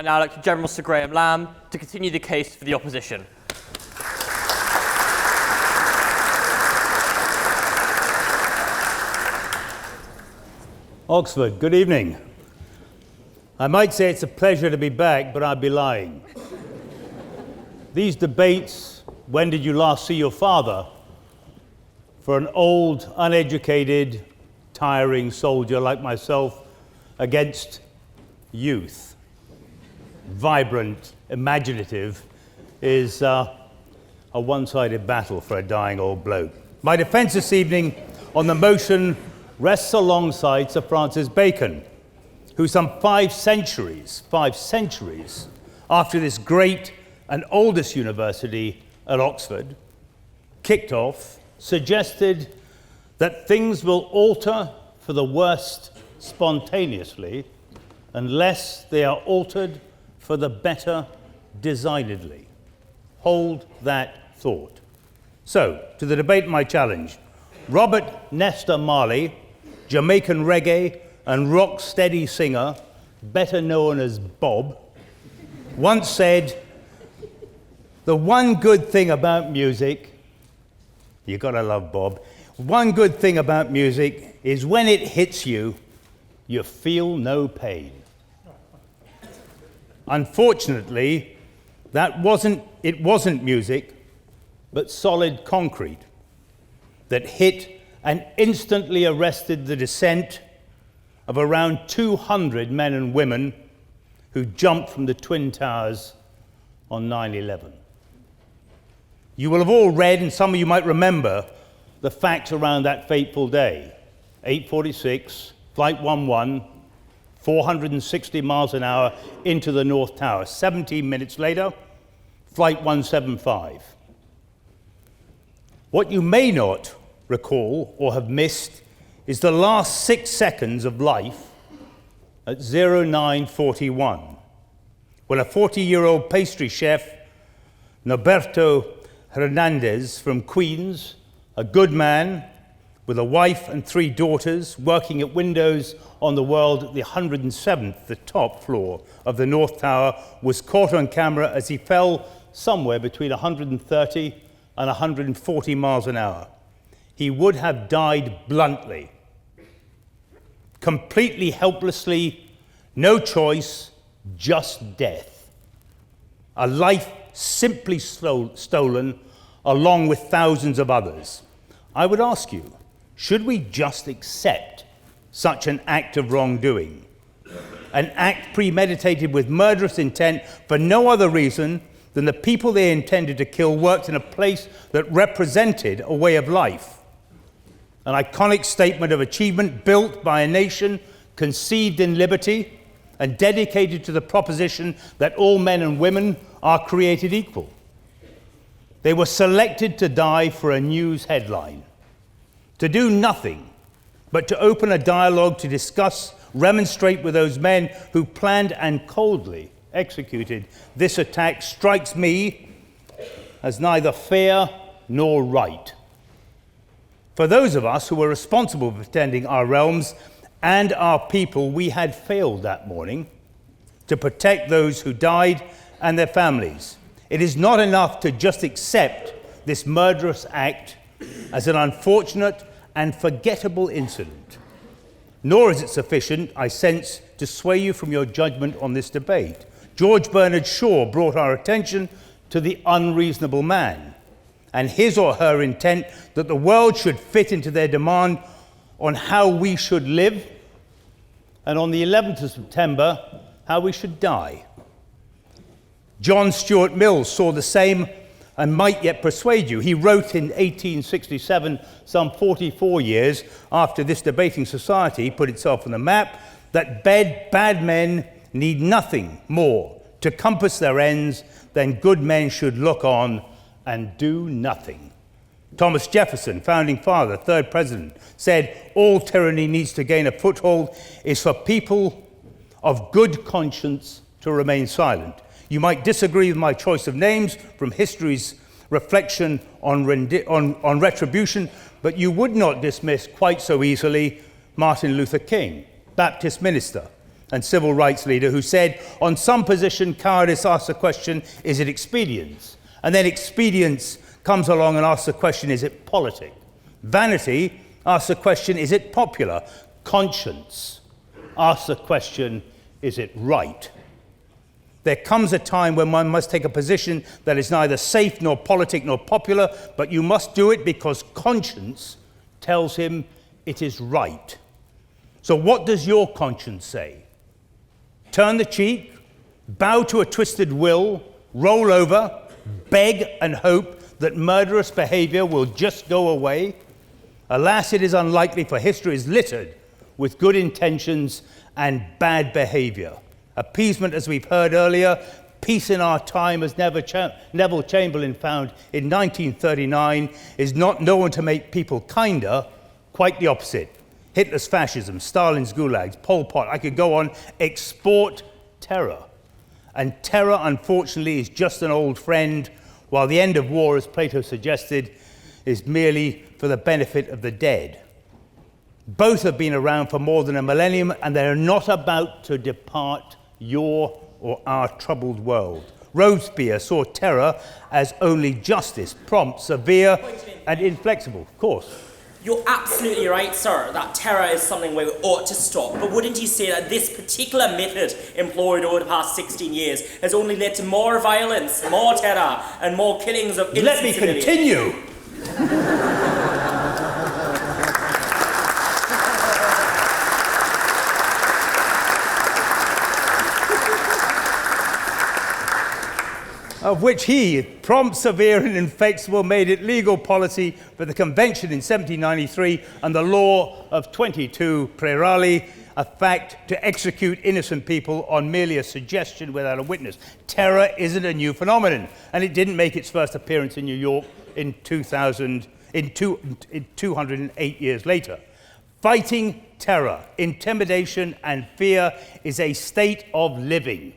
I now elect General Sir Graeme Lamb to continue the case for the opposition. Oxford, good evening. I might say it's a pleasure to be back, but I'd be lying. These debates, when did you last see your father, for an old, uneducated, tiring soldier like myself against youth, vibrant, imaginative, is a one-sided battle for a dying old bloke. My defence this evening on the motion rests alongside Sir Francis Bacon, who some 5 centuries after this great and oldest university at Oxford kicked off, suggested that things will alter for the worst spontaneously unless they are altered for the better designedly. Hold that thought. So, to the debate my challenge. Robert Nesta Marley, Jamaican reggae and rock-steady singer, better known as Bob, once said, "The one good thing about music," you gotta love Bob, "one good thing about music is when it hits you, you feel no pain." Unfortunately, it wasn't music, but solid concrete that hit and instantly arrested the descent of around 200 men and women who jumped from the Twin Towers on 9/11. You will have all read, and some of you might remember, the facts around that fateful day. 8:46, Flight 11, 460 miles an hour into the North Tower. 17 minutes later, Flight 175. What you may not recall or have missed is the last 6 seconds of life at 09:41, when a 40-year-old pastry chef, Norberto Hernandez from Queens, a good man with a wife and 3 daughters, working at windows on the world at the 107th, the top floor of the North Tower, was caught on camera as he fell somewhere between 130 and 140 miles an hour. He would have died bluntly, completely helplessly, no choice, just death. A life simply stolen, along with thousands of others. I would ask you, should we just accept such an act of wrongdoing? An act premeditated with murderous intent for no other reason than the people they intended to kill worked in a place that represented a way of life. An iconic statement of achievement built by a nation conceived in liberty and dedicated to the proposition that all men and women are created equal. They were selected to die for a news headline, to do nothing but to open a dialogue to discuss, remonstrate with those men who planned and coldly executed this attack strikes me as neither fair nor right. For those of us who were responsible for defending our realms and our people, we had failed that morning to protect those who died and their families. It is not enough to just accept this murderous act as an unfortunate and forgettable incident. Nor is it sufficient, I sense, to sway you from your judgment on this debate. George Bernard Shaw brought our attention to the unreasonable man and his or her intent that the world should fit into their demand on how we should live, and on the 11th of September, how we should die. John Stuart Mill saw the same and might yet persuade you. He wrote in 1867, some 44 years after this debating society put itself on the map, that bad men need nothing more to compass their ends than good men should look on and do nothing. Thomas Jefferson, founding father, 3rd president, said all tyranny needs to gain a foothold is for people of good conscience to remain silent. You might disagree with my choice of names from history's reflection on retribution, but you would not dismiss quite so easily Martin Luther King, Baptist minister, and civil rights leader who said, on some position, cowardice asks the question, is it expedience? And then expedience comes along and asks the question, is it politic? Vanity asks the question, is it popular? Conscience asks the question, is it right? There comes a time when one must take a position that is neither safe nor politic nor popular, but you must do it because conscience tells him it is right. So what does your conscience say? Turn the cheek, bow to a twisted will, roll over, beg and hope that murderous behavior will just go away? Alas, it is unlikely, for history is littered with good intentions and bad behavior. Appeasement, as we've heard earlier, peace in our time, as Neville Chamberlain found in 1939, is not known to make people kinder, quite the opposite. Hitler's fascism, Stalin's gulags, Pol Pot, I could go on, export terror. And terror, unfortunately, is just an old friend, while the end of war, as Plato suggested, is merely for the benefit of the dead. Both have been around for more than a millennium, and they are not about to depart your or our troubled world. Robespierre saw terror as only justice, prompt, severe, and inflexible. Of course. You're absolutely right, sir, that terror is something we ought to stop. But wouldn't you say that this particular method employed over the past 16 years has only led to more violence, more terror, and more killings of innocent Let me civilians? continue. Of which he, prompt, severe, and inflexible, made it legal policy for the Convention in 1793 and the law of 22 Prairali, a fact to execute innocent people on merely a suggestion without a witness. Terror isn't a new phenomenon, and it didn't make its first appearance in New York in 208 years later. Fighting terror, intimidation, and fear is a state of living.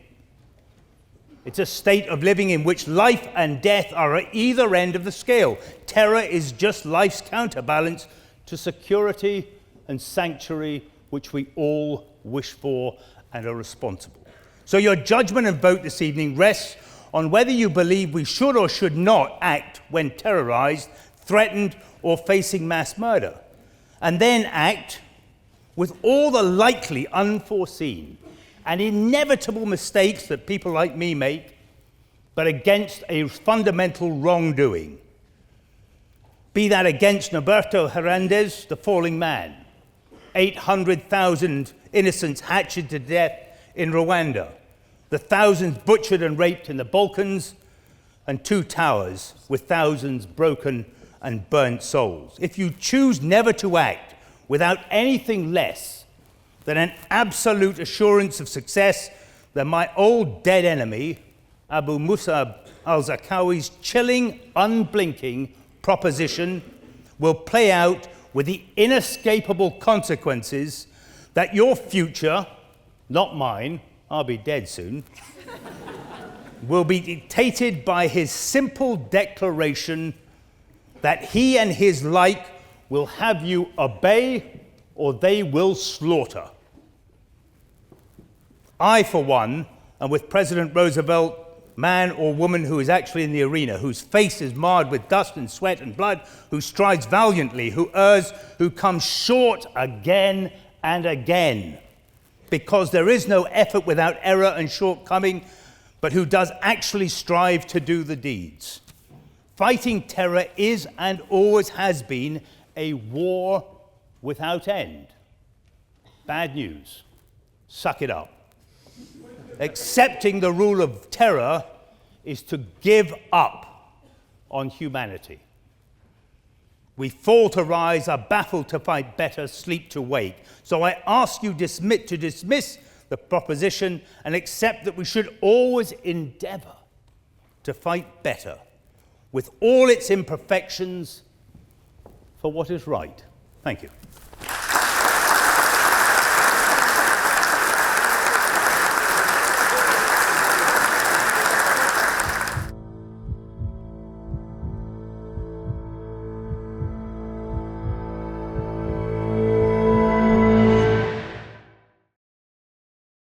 It's a state of living in which life and death are at either end of the scale. Terror is just life's counterbalance to security and sanctuary, which we all wish for and are responsible. So your judgment and vote this evening rests on whether you believe we should or should not act when terrorized, threatened, or facing mass murder, and then act with all the likely unforeseen and inevitable mistakes that people like me make, but against a fundamental wrongdoing. Be that against Norberto Hernandez, the falling man, 800,000 innocents hatched to death in Rwanda, the thousands butchered and raped in the Balkans, and 2 towers with thousands broken and burnt souls. If you choose never to act without anything less than an absolute assurance of success, then my old dead enemy, Abu Musa al-Zarqawi's chilling, unblinking proposition will play out with the inescapable consequences that your future, not mine, I'll be dead soon, will be dictated by his simple declaration that he and his like will have you obey or they will slaughter. I, for one, and with President Roosevelt, man or woman who is actually in the arena, whose face is marred with dust and sweat and blood, who strides valiantly, who errs, who comes short again and again, because there is no effort without error and shortcoming, but who does actually strive to do the deeds. Fighting terror is and always has been a war without end. Bad news. Suck it up. Accepting the rule of terror is to give up on humanity. We fall to rise, are baffled to fight better, sleep to wake. So I ask you to dismiss the proposition and accept that we should always endeavor to fight better, with all its imperfections, for what is right. Thank you.